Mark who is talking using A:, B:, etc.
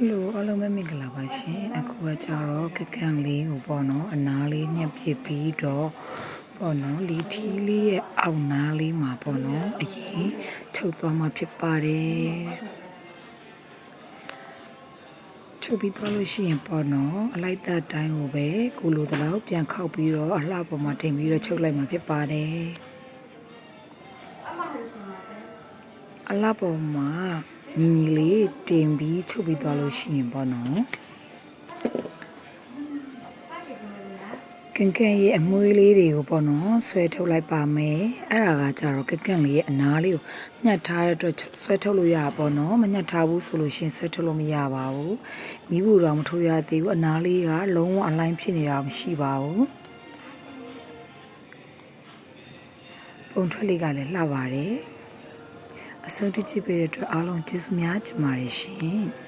A: Hello အားလုံးပဲမင်္ဂလာပါရှင်အခုကကြတော့ကကန်လေးကိုပေါ့နော်အနားလေးညှက်ဖြစ်ပြီးတော့ပေါ့နော်လီထီလေးရဲ့အောက်နားလေးမှာပေါ့နော်အရင်ထုတ်သွားမှဖြစ်ပါတယ်ချုပ်ပြီးသွားလို့ရှိရင်ပေါ့နော်အလိုက်သက်တိုင်းကိုပဲကိုလိုတလောက်ပြန်ခောက်ပြီးတော့အလှပေါ်မှာတင်ပြီးတော့ချုပ်လိုက်မှဖြစ်ပါတယ်အလှပေါ်မှာညီညီလေးတင်ပြီးချုပ်ပြီးသွားလို့ရှိရင်ပေါ့နော်ကန်ကန်ရဲ့အမွှေးလေးတွေကိုပေါ့နော်ဆွဲထုတ်လိုက်ပါမယ်အဲ့ဒါကကြတော့ကန်ကန်လေးရဲ့အနားလေးကိုညှက်ထားတဲ့အတွက်ဆွဲထုတ်လို့ရပါပေါ့နော်မညှက်ထားဘူးဆိုလို့ရှိရင်ဆွဲထုတ်လို့မရပါဘူးမိဖို့တော့မထုတ်ရသေးဘူးအနားလေးကလုံးဝအလိုင်းဖြစ်နေတာမရှိပါဘူးပုံထွက်လေးကလည်းလှပါတယ်အဆုံးတကြည့်ပေးတဲ့အတွက်အားလုံးကျေးဇူးများတင်ပါတယ်ရှင်